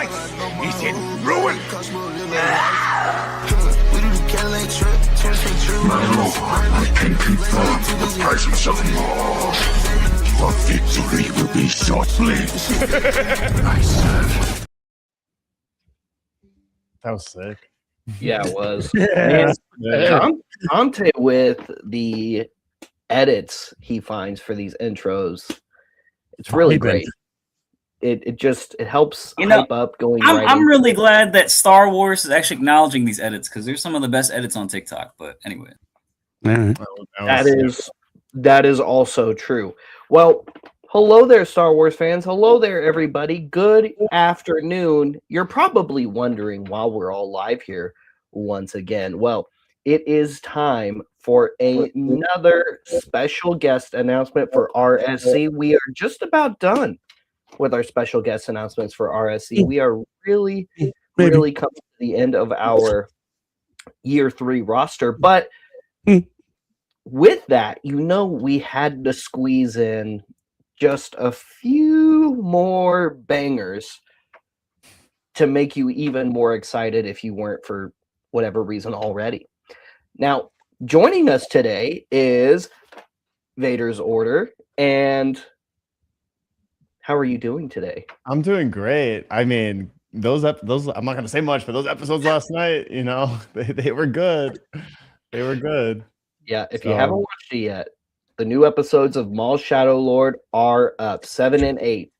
life is in ruin. My lord, I can confirm the presence of Maul. Your victory will be short-lived. I serve. That was sick. Yeah, it was. Yeah. Man, Dante with the edits he finds for these intros, it's really great. It just helps hype up going right. I'm really glad that Star Wars is actually acknowledging these edits because they're some of the best edits on TikTok. But anyway, that is also true. Well, hello there, Star Wars fans. Hello there, everybody. Good afternoon. You're probably wondering while we're all live here once again. Well, it is time for another special guest announcement for RSC. We are just about done with our special guest announcements for RSC. We are really coming to the end of our year 3 roster. But with that, we had to squeeze in just a few more bangers to make you even more excited if you weren't for whatever reason already. Now, joining us today is Vader's Order. And how are you doing today? I'm doing great. I mean, those I'm not going to say much, but those episodes last night, they were good. They were good. Yeah, if you haven't watched it yet, the new episodes of Maul Shadow Lord are up, 7 and 8.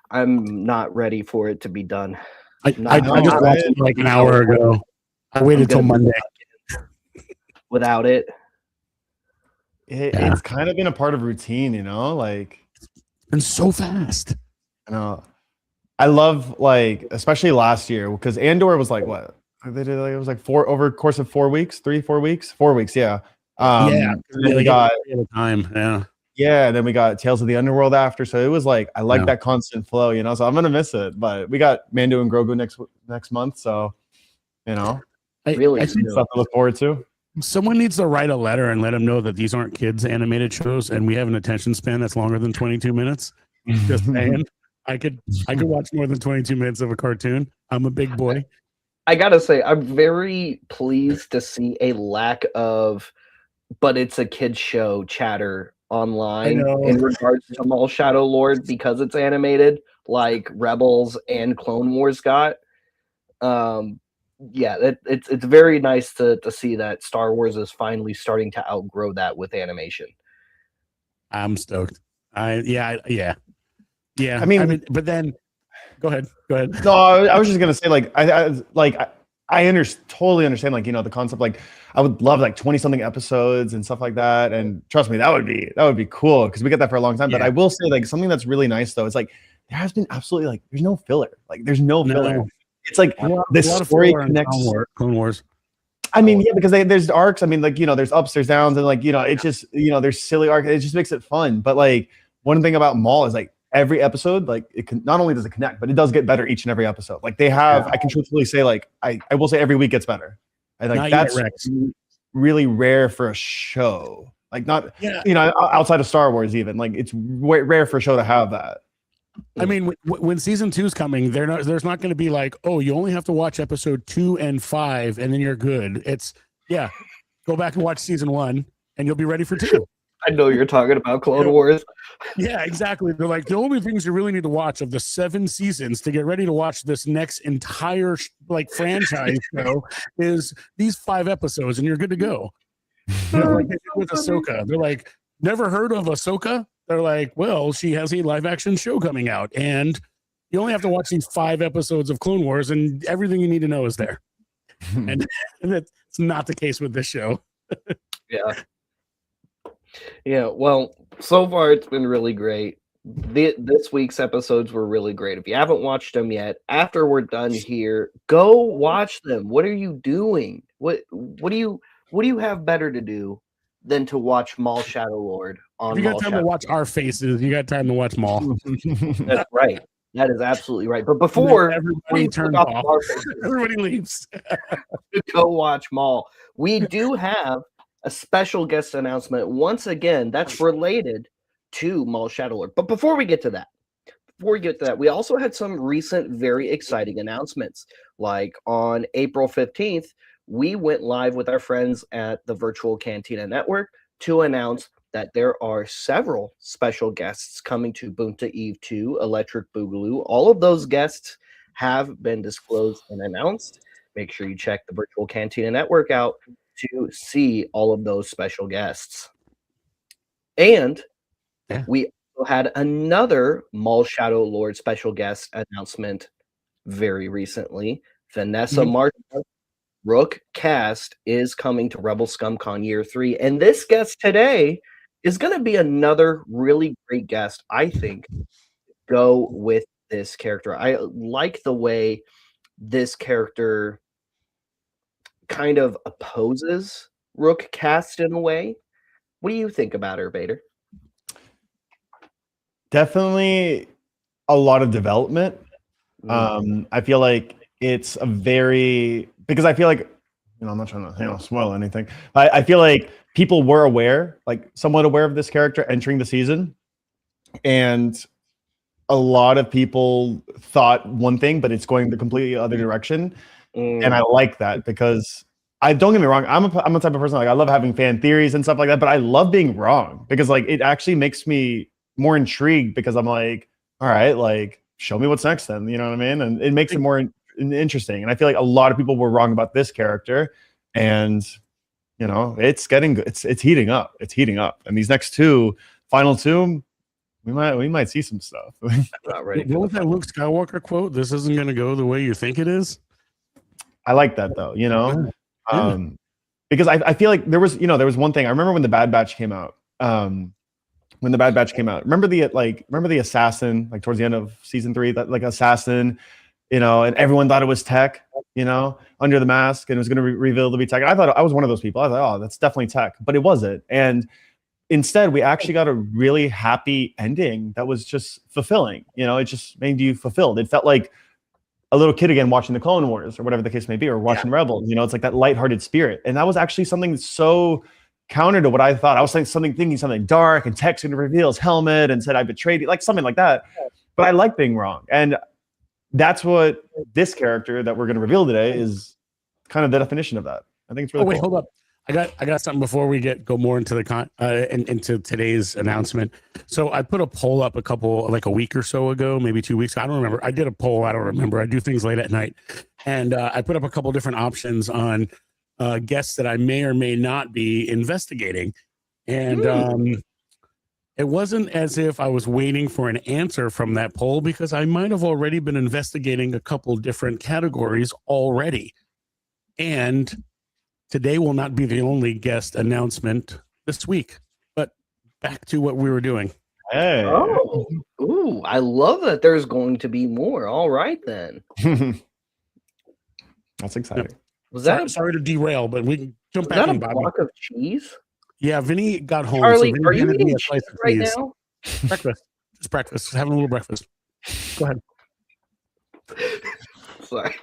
I'm not ready for it to be done. I just watched it like an hour ago. I waited till Monday. Without it. It's kind of been a part of routine, and so fast. I know. I love especially last year because Andor was like what they did. It was like 4 over the course of 4 weeks, 4 weeks. Yeah. We got at a time. Yeah. And then we got Tales of the Underworld after. So it was like I like that constant flow, So I'm gonna miss it. But we got Mando and Grogu next month. So really stuff to look forward to. Someone needs to write a letter and let them know that these aren't kids animated shows, and we have an attention span that's longer than 22 minutes. Just saying, I could watch more than 22 minutes of a cartoon. I'm a big boy. I gotta say, I'm very pleased to see a lack of, but it's a kid's show chatter online in regards to Maul Shadow Lord because it's animated, like Rebels and Clone Wars got. It's very nice to see that Star Wars is finally starting to outgrow that with animation. I'm stoked. Yeah. I mean, but then go ahead. No, I was just gonna say I totally understand the concept. I would love 20 something episodes and stuff like that. And trust me, that would be cool because we get that for a long time. Yeah. But I will say something that's really nice though. It's there has been absolutely there's no filler. There's no filler. No. It's this story connects. Clone Wars. I mean, yeah, because there's arcs. I mean, there's ups, there's downs, and it's just there's silly arcs. It just makes it fun. But one thing about Maul is every episode, it can not only does it connect, but it does get better each and every episode. They have, I can truthfully say, I will say every week gets better. I think that's really rare for a show. Outside of Star Wars, even it's rare for a show to have that. I mean, when season 2 is coming, there's not going to be you only have to watch episode 2 and 5 and then you're good. It's go back and watch season 1 and you'll be ready for 2. I know you're talking about Clone Wars. Yeah, exactly. They're the only things you really need to watch of the 7 seasons to get ready to watch this next entire franchise show is these 5 episodes and you're good to go. With Ahsoka, they're never heard of Ahsoka? They're well, she has a live action show coming out, and you only have to watch these 5 episodes of Clone Wars, and everything you need to know is there. and it's not the case with this show. Yeah. Well, so far it's been really great. This week's episodes were really great. If you haven't watched them yet, after we're done here, go watch them. What are you doing? What do you have better to do than to watch Maul Shadow Lord on you got time to watch our faces. You got time to watch Maul. That's right. That is absolutely right. But before everybody turns off, everybody leaves. Go watch Maul. We do have a special guest announcement once again that's related to Maul Shadow Lord. But before we get to that, before we get to that, we also had some recent very exciting announcements. Like on April 15th, we went live with our friends at the Virtual Cantina Network to announce that there are several special guests coming to Bunta Eve 2 Electric Boogaloo. All of those guests have been disclosed and announced. Make sure you check the Virtual Cantina Network out to see all of those special guests. And we also had another Maul Shadow Lord special guest announcement very recently. Vanessa Marshall, Rook Cast, is coming to Rebel ScumCon Year 3. And this guest today is going to be another really great guest, I think, go with this character. I like the way this character kind of opposes Rook Cast in a way. What do you think about her, Vader? Definitely a lot of development. I feel like it's a very, because I feel like, I'm not trying to spoil anything. I feel like people were aware, like somewhat aware of this character entering the season, and a lot of people thought one thing, but it's going the completely other direction. And I like that, because don't get me wrong, I'm a type of person, like I love having fan theories and stuff like that, but I love being wrong, because like it actually makes me more intrigued, because I'm like, all right, like show me what's next then, you know what I mean? And it makes it more interesting. And I feel like a lot of people were wrong about this character, and it's getting good. It's heating up. It's heating up. And these next final two, we might see some stuff. Not ready. What was that Luke Skywalker quote? This isn't going to go the way you think it is. I like that though, because I feel like there was one thing. I remember when the Bad Batch came out. Remember the assassin, like towards the end of season 3, that like assassin, and everyone thought it was Tech, under the mask, and it was going to reveal to be Tech. I thought I was one of those people. I thought, oh, that's definitely Tech, but it wasn't. And instead, we actually got a really happy ending that was just fulfilling. It just made you fulfilled. It felt like a little kid again watching the Clone Wars or whatever the case may be, or watching Rebels. It's like that lighthearted spirit, and that was actually something so counter to what I thought. I was thinking something dark, and Tech's going to reveal his helmet and said, I betrayed you, like something like that. But I like being wrong. And that's what this character that we're going to reveal today is kind of the definition of that. I think it's really cool. Hold up. I got something before we go more into the into today's announcement. So I put a poll up a week or so ago, maybe 2 weeks. I don't remember. I did a poll. I don't remember. I do things late at night. And I put up a couple different options on guests that I may or may not be investigating. And it wasn't as if I was waiting for an answer from that poll, because I might have already been investigating a couple different categories already. And today will not be the only guest announcement this week. But back to what we were doing. Hey. Oh, ooh, I love that there's going to be more. All right, then. That's exciting. Yep. Was that sorry to derail, but we can jump was back that in, a Bobby. block of cheese? Yeah, Vinny got home. Charlie, Vinny are you handed me eating a slice cheese of right cheese. now? Breakfast. Just breakfast. Having a little breakfast. Go ahead. Sorry.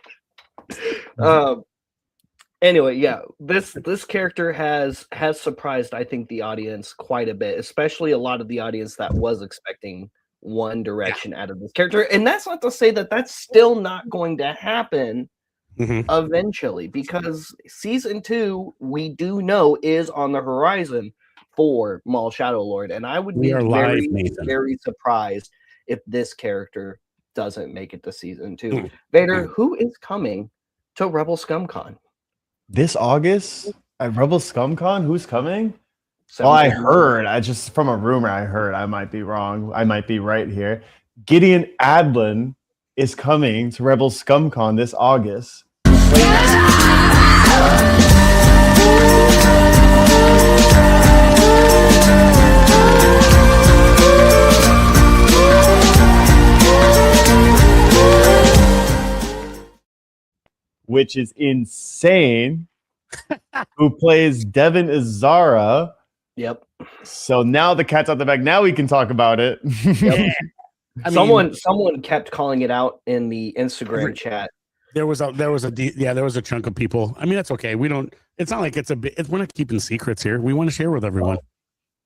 Anyway, yeah, this character has surprised, I think, the audience quite a bit, especially a lot of the audience that was expecting one direction out of this character. And that's not to say that that's still not going to happen eventually, because season 2, we do know, is on the horizon for Maul Shadow Lord, and I would be very surprised if this character doesn't make it to season 2. Vader, who is coming to Rebel ScumCon this August at Rebel ScumCon? Who's coming? Well, I heard, from a rumor I heard, I might be wrong, I might be right here. Gideon Adlin is coming to Rebel ScumCon this August. Which is insane. Who plays Devin Izzara. Yep. So now the cat's out the bag. Now we can talk about it. Yep. Someone kept calling it out in the Instagram chat. There was a chunk of people. I mean, that's okay. It's not like we're not keeping secrets here. We want to share with everyone.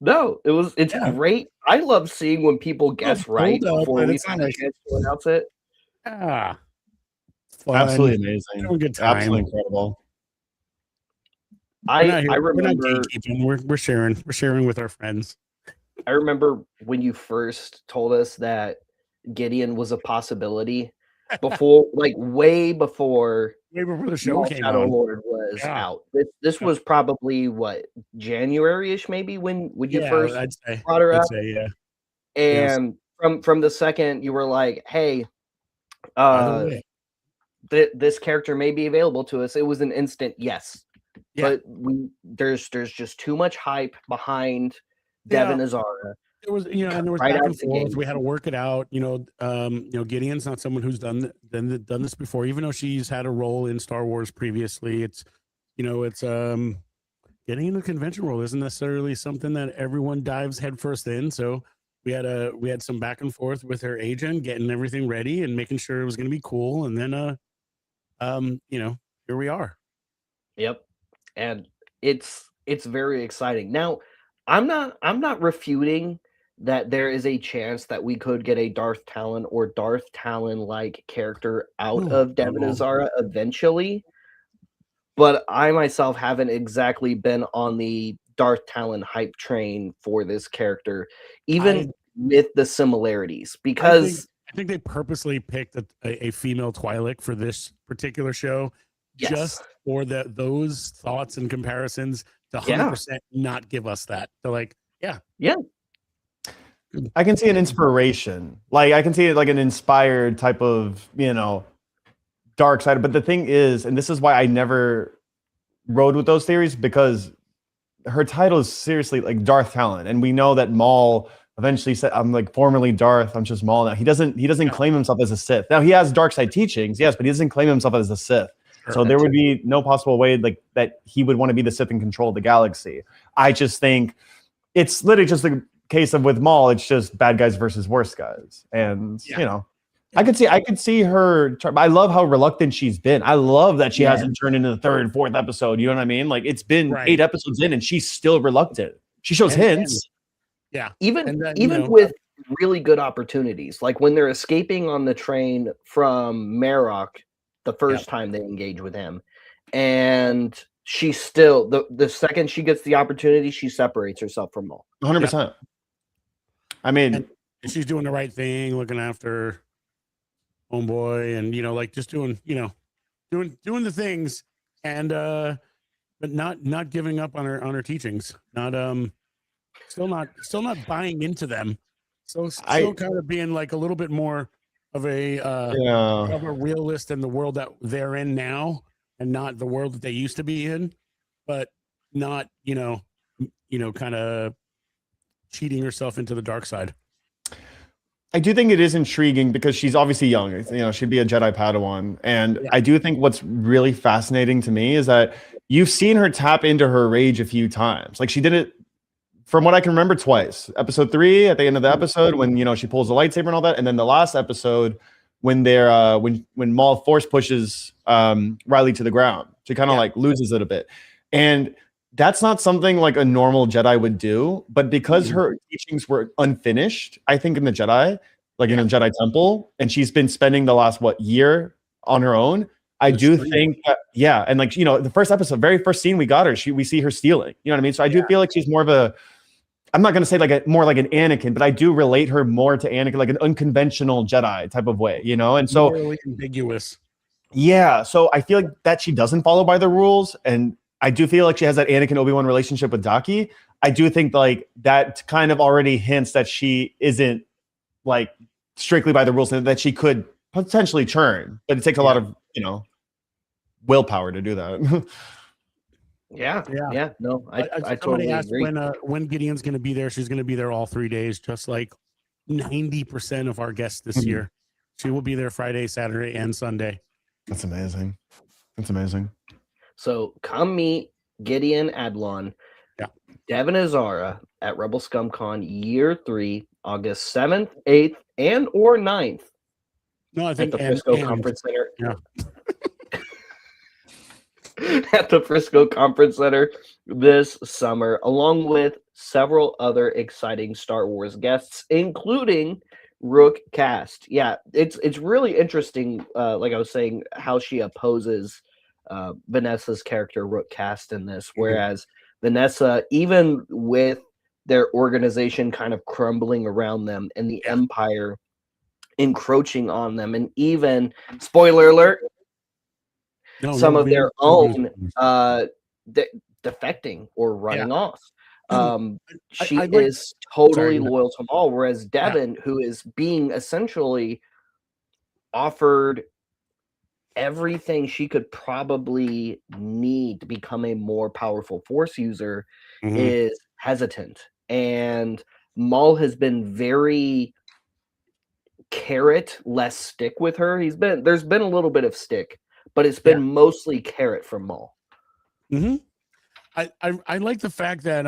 No, it's Yeah. great. I love seeing when people guess right hold up, before but we it's not have a like- chance to announce it. Ah, fun. Absolutely amazing. Having a good time. Absolutely incredible. We're not I here. We're not remember gatekeeping. We're sharing. We're sharing with our friends. I remember when you first told us that Gideon was a possibility before, like way before Way before the show Maul came Shadow on. Lord was Yeah. out. This was probably what, January-ish maybe when you Yeah, first I'd say. brought her I'd up. say, yeah. Yes. And from the second you were like, hey, By the way, this character may be available to us, it was an instant yes. Yeah. But there's just too much hype behind Yeah. Devin Azara. there was, and there was Right back out and the forth. gate. We had to work it out. Gideon's not someone who's done this before, even though she's had a role in Star Wars previously. It's getting in the convention role isn't necessarily something that everyone dives headfirst in. So we had some back and forth with her agent, getting everything ready and making sure it was going to be cool. And then, here we are. Yep. And it's very exciting. Now, I'm not refuting that there is a chance that we could get a Darth Talon or Darth Talon like character out of Devin Azara eventually. But I myself haven't exactly been on the Darth Talon hype train for this character, even with the similarities, because I think they purposely picked a female Twi'lek for this particular show, Yes. just for those thoughts and comparisons to 100% not give us that. They're like, yeah. I can see an inspiration. Like I can see it like an inspired type of, dark side. But the thing is, and this is why I never rode with those theories, because her title is seriously like Darth Talon. And we know that Maul eventually said, I'm like formerly Darth, I'm just Maul now. He doesn't claim himself as a Sith. Now he has dark side teachings, yes, but he doesn't claim himself as a Sith. So there would be no possible way like that he would want to be the Sith and control the galaxy. I just think it's literally just a case of with Maul, it's just bad guys versus worse guys. And I could see her. I love how reluctant she's been. I love that she hasn't turned into the third, fourth episode. You know what I mean? Like it's been 8 episodes in, and she's still reluctant. She shows hints. Even with really good opportunities, like when they're escaping on the train from Marok, the first time they engage with him, and she still the second she gets the opportunity, she separates herself from Maul. 100%. I mean, and she's doing the right thing, looking after homeboy, and just doing the things, and but not giving up on her teachings, still not buying into them, still kind of being like a little bit more of a realist in the world that they're in now, and not the world that they used to be in, but not kind of cheating herself into the dark side. I do think it is intriguing because she's obviously young. She'd be a Jedi Padawan. And I do think what's really fascinating to me is that you've seen her tap into her rage a few times. Like she did it, from what I can remember, twice. Episode 3 at the end of the episode when, she pulls the lightsaber and all that. And then the last episode when they're when Maul force pushes Riley to the ground. She kind of like loses it a bit. And that's not something like a normal Jedi would do, but because her teachings were unfinished, I think in the Jedi, like in a Jedi temple, and she's been spending the last year on her own. I do think that, and like the first episode, very first scene we got her, we see her stealing. You know what I mean? So I do feel like she's more of a, I'm not going to say more like an Anakin, but I do relate her more to Anakin, like an unconventional Jedi type of way, and so really ambiguous. Yeah, so I feel like that she doesn't follow by the rules, and I do feel like she has that Anakin Obi-Wan relationship with Daki. I do think like that kind of already hints that she isn't like strictly by the rules, and that she could potentially churn, but it takes a lot of willpower to do that. No, I somebody totally asked agree. when Gideon's going to be there. She's going to be there all 3 days, just like 90% of our guests this year. She will be there Friday, Saturday, and Sunday. That's amazing. So come meet Gideon Adlon, Devin Azara at Rebel Scum Con Year 3, August 7th, 8th, and or 9th. No, I think at the Frisco and. Conference Center. Yeah. At the Frisco Conference Center this summer, along with several other exciting Star Wars guests, including Rook Cast. Yeah, it's really interesting. Like I was saying, how she opposes Vanessa's character Rook Cast in this, whereas Vanessa, even with their organization kind of crumbling around them and the Empire encroaching on them, and even spoiler alert, some of their own defecting or running off. She is totally loyal to Maul, whereas Devin, who is being essentially offered everything she could probably need to become a more powerful Force user, is hesitant. And Maul has been very carrot, less stick with her. There's been a little bit of stick, but it's been mostly carrot from Maul. I like the fact that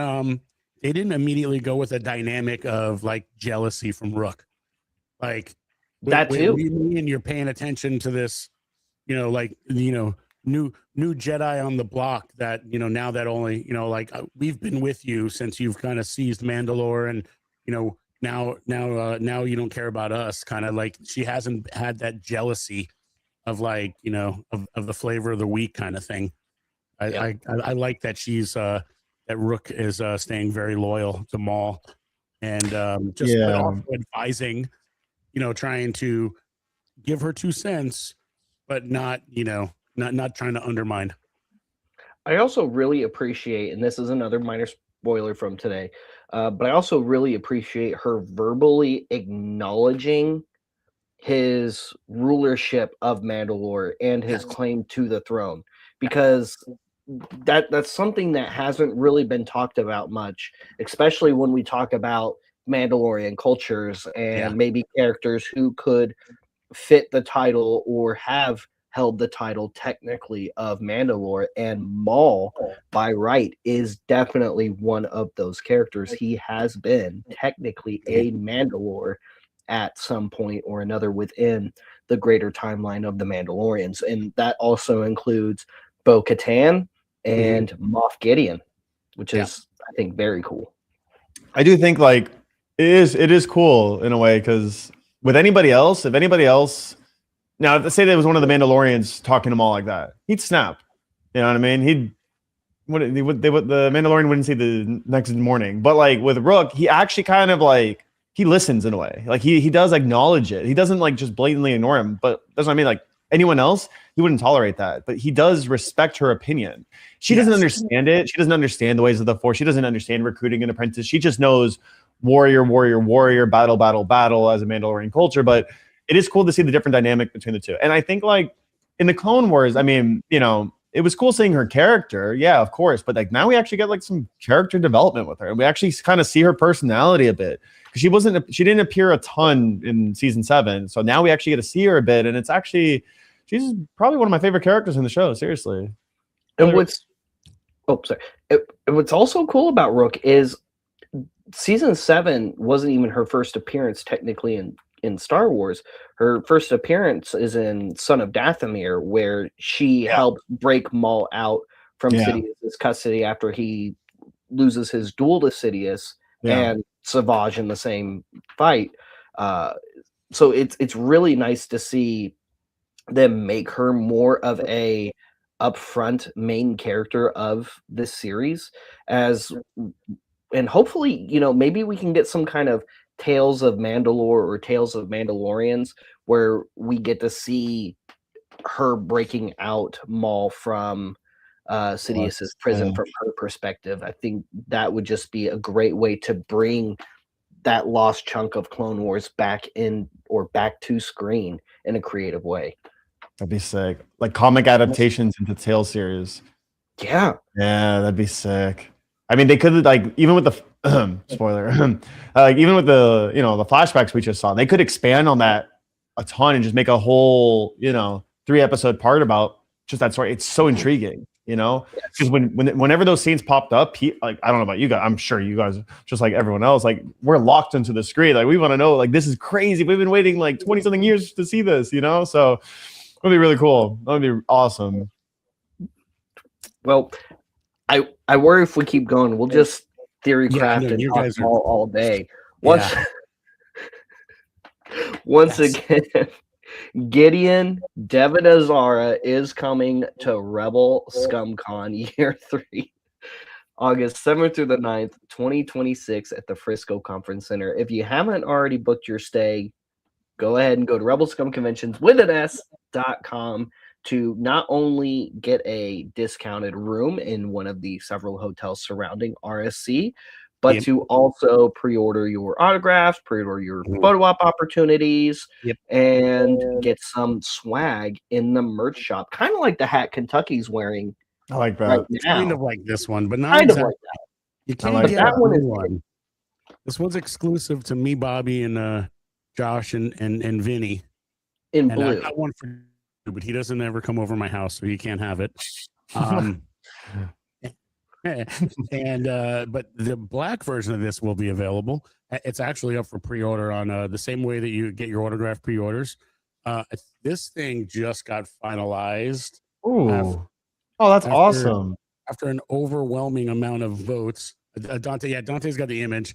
they didn't immediately go with a dynamic of like jealousy from Rook, like that too. And you're paying attention to this, new Jedi on the block that now that only like we've been with you since you've kind of seized Mandalore, and now you don't care about us. Kind of like she hasn't had that jealousy of like of the flavor of the week kind of thing. I like that she's that Rook is staying very loyal to Maul, and but also advising, trying to give her 2 cents, but not trying to undermine. I also really appreciate, and this is another minor spoiler from today, but I also really appreciate her verbally acknowledging his rulership of Mandalore and his claim to the throne, because that's something that hasn't really been talked about much, especially when we talk about Mandalorian cultures and maybe characters who could fit the title or have held the title technically of Mandalore. And Maul, by right, is definitely one of those characters. He has been technically a Mandalore at some point or another within the greater timeline of the Mandalorians, and that also includes Bo-Katan and Moff Gideon, which is I think very cool. I do think like it is cool in a way, because with anybody else, if anybody else, now let's say there was one of the Mandalorians talking to Maul like that, he'd snap. You know what I mean? The Mandalorian wouldn't see the next morning. But like with Rook, he actually kind of like he listens in a way. Like he does acknowledge it. He doesn't like just blatantly ignore him. But that's what I mean. Like anyone else, he wouldn't tolerate that. But he does respect her opinion. She doesn't understand it. She doesn't understand the ways of the Force. She doesn't understand recruiting an apprentice. She just knows warrior, battle as a Mandalorian culture. But it is cool to see the different dynamic between the two. And I think like in the Clone Wars, I mean, it was cool seeing her character. Yeah, of course. But like now we actually get like some character development with her. And we actually kind of see her personality a bit. Because she didn't appear a ton in season 7. So now we actually get to see her a bit. And it's actually, she's probably one of my favorite characters in the show. Seriously. And what's also cool about Rook is season 7 wasn't even her first appearance technically in Star Wars. Her first appearance is in Son of Dathomir, where she helped break Maul out from Sidious's custody after he loses his duel to Sidious and Savage in the same fight. So it's really nice to see them make her more of a upfront main character of this series, and hopefully maybe we can get some kind of Tales of Mandalore or Tales of Mandalorians where we get to see her breaking out Maul from Sidious's prison from her perspective. I think that would just be a great way to bring that lost chunk of Clone Wars back to screen in a creative way. That'd be sick. Like comic adaptations into Tales series. Yeah, that'd be sick. I mean, they could like even with the spoiler, even with the the flashbacks we just saw, they could expand on that a ton and just make a whole 3-episode part about just that story. It's so intriguing, because whenever those scenes popped up, like I don't know about you guys, I'm sure you guys just like everyone else, like we're locked into the screen. Like we want to know, like this is crazy. We've been waiting like 20 something years to see this, So it'll be really cool. That would be awesome. Well, I worry if we keep going, we'll just theory craft and you talk guys are. all day. Once once Yes. again, Gideon Devin Azara is coming to Rebel ScumCon Year 3, August 7th through the 9th, 2026 at the Frisco Conference Center. If you haven't already booked your stay, go ahead and go to rebelscumconventions.com to not only get a discounted room in one of the several hotels surrounding RSC, but Yep. to also pre-order your autographs, pre-order your photo op opportunities, Yep. and get some swag in the merch shop. Kind of like the hat Kentucky's wearing I like that. right now. Kind of like this one, but not Kind of exactly. like that. You can't like get that. a One blue is- one. This one's exclusive to me, Bobby, and Josh and Vinny. In And I blue. got one for you, but he doesn't ever come over my house, so he can't have it. But the black version of this will be available. It's actually up for pre-order on the same way that you get your autograph pre-orders. This thing just got finalized Ooh. Oh, that's awesome. after an overwhelming amount of votes. Dante's got the image.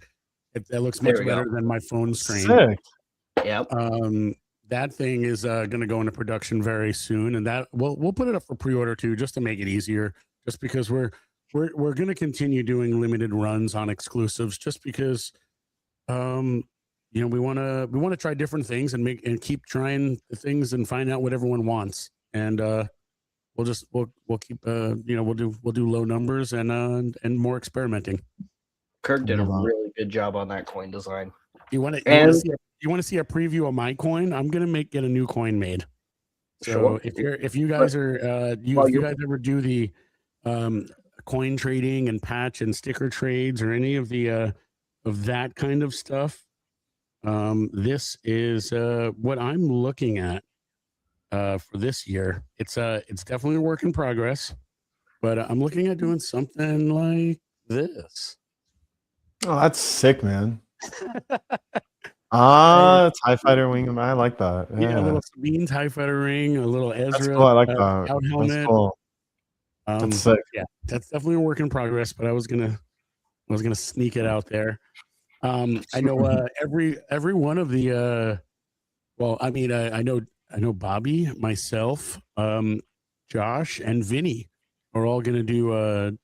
It looks There much we go. better than my phone screen. Sick. Yep. That thing is going to go into production very soon, and that we'll put it up for pre-order too, just to make it easier. Just because we're going to continue doing limited runs on exclusives, just because we want to try different things and keep trying the things and find out what everyone wants, and we'll keep we'll do low numbers and more experimenting. Kirk did a Love that. really good job on that coin design. You want And- to see a preview of my coin? I'm gonna get a new coin made. So Sure. if you guys are if you guys ever do the coin trading and patch and sticker trades or any of the of that kind of stuff, this is what I'm looking at for this year. It's definitely a work in progress, but I'm looking at doing something like this. Oh, that's sick, man. TIE fighter wing. I like that. Yeah, Yeah, a little Sabine TIE Fighter ring, a little Ezra. that's cool. I like that. Out helmet. That's cool. That's sick. Yeah, that's definitely a work in progress, but I was gonna sneak it out there. I know every one of the I know Bobby, myself, Josh, and Vinny are all gonna do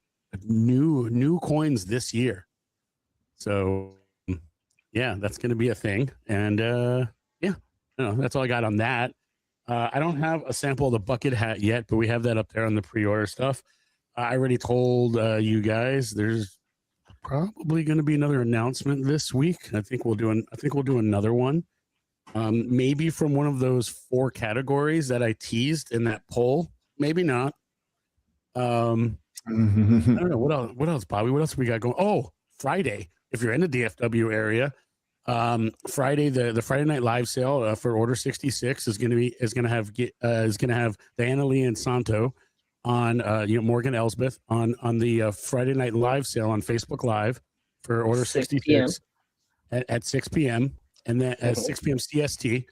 new coins this year. So yeah, that's gonna be a thing. And that's all I got on that. I don't have a sample of the bucket hat yet, but we have that up there on the pre-order stuff. I already told you guys there's probably going to be another announcement this week. I think we'll do another one. Maybe from one of those 4 categories that I teased in that poll. Maybe not. I don't know what else, Bobby. What else we got going? Oh, Friday. If you're in the DFW area, Friday the Friday night live sale for Order 66 is going to have Diana Lee and Santo on Morgan Elsbeth on the Friday night live sale on Facebook Live for Order 66 at 6 p.m. and then at 6 p.m. CST,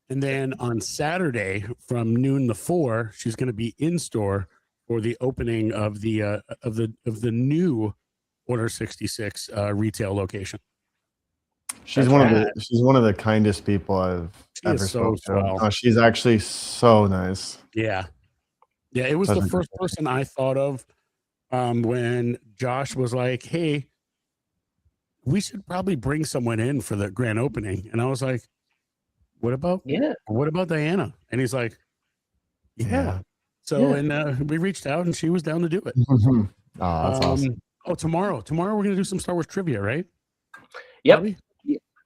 and then on Saturday from noon to 4 she's going to be in store for the opening of the new Order 66 retail location. She's one of the kindest people I've ever spoken to. swell. Oh, she's actually so nice. Yeah. It was the first person I thought of when Josh was like, "Hey, we should probably bring someone in for the grand opening," and I was like, "What about Diana?" And he's like, "Yeah." So and we reached out, and she was down to do it. Oh, that's awesome. Oh, tomorrow we're gonna do some Star Wars trivia, right? Yep. Bobby?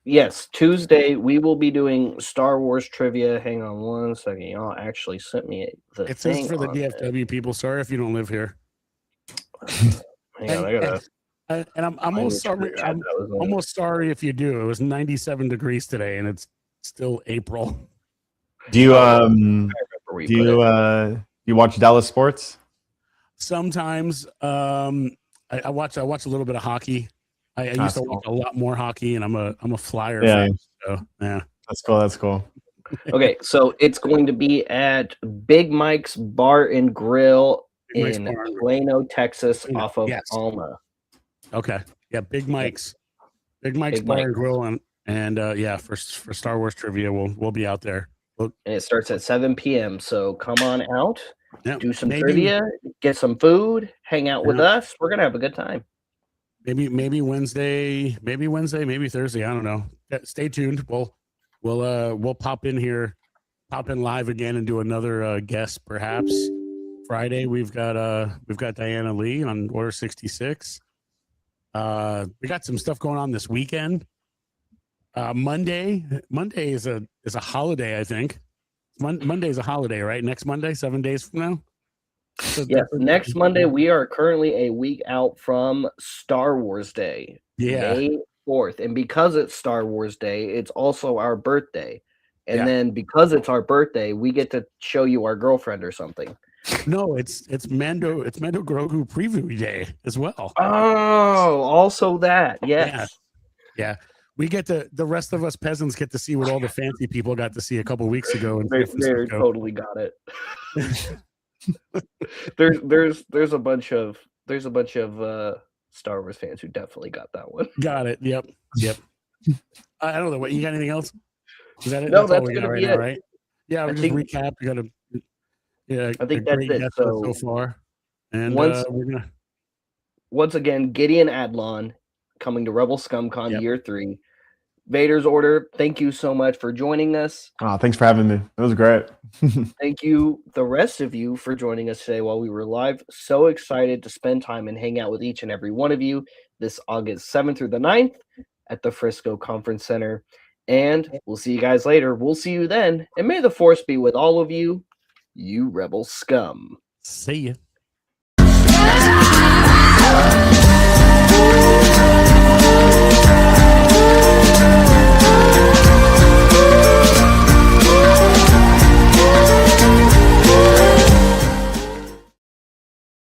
Yes, Tuesday we will be doing Star Wars trivia. Hang on one second. Y'all actually sent me the It thing says for the on DFW people. Sorry if you don't live here. it. Hang on, I gotta. And I'm almost sorry. I'm almost sorry if you do. It was 97 degrees today, and it's still April. Do you you watch Dallas sports? Sometimes I watch a little bit of hockey. I used to watch a lot more hockey, and I'm a Flyer fan. So yeah, that's cool. Okay, so it's going to be at Big Mike's Bar and Grill in Barn. Plano, Texas, Plano, off of yes. Alma. Okay. Yeah, Big Mike's Bar and Grill, and yeah, for Star Wars trivia, we'll be out there. And it starts at 7 p.m. So come on out, do some maybe, trivia, get some food, hang out with us. We're gonna have a good time. Maybe Wednesday, maybe Thursday. I don't know. Stay tuned. We'll pop in here, pop in live again, and do another guest perhaps. Friday we've got Diana Lee on Order 66. We got some stuff going on this weekend. Monday is a holiday, I think. Monday is a holiday, right? Next Monday, 7 days from now. Yes, next Monday we are currently a week out from Star Wars Day, May 4th, and because it's Star Wars Day, it's also our birthday. And then because it's our birthday, we get to show you our girlfriend or something. No, it's Mando Grogu preview day as well. Oh, also that. Yes. Yeah. We get the rest of us peasants get to see what all the fancy people got to see a couple weeks ago. They totally got it. there's a bunch of Star Wars fans who definitely got that one. Got it. Yep. I don't know what you got. Anything else? Is that it? No, that's all we got gonna right be now, it. right? Yeah, we just recap. We got I think that's it. So far, and we're gonna once again Gideon Adlon coming to Rebel ScumCon Year 3. Vader's Order, thank you so much for joining us. Oh, thanks for having me. It was great. Thank you, the rest of you, for joining us today while we were live. So excited to spend time and hang out with each and every one of you this August 7th through the 9th at the Frisco Conference Center. And we'll see you guys later. We'll see you then. And may the Force be with all of you, you Rebel scum. see ya.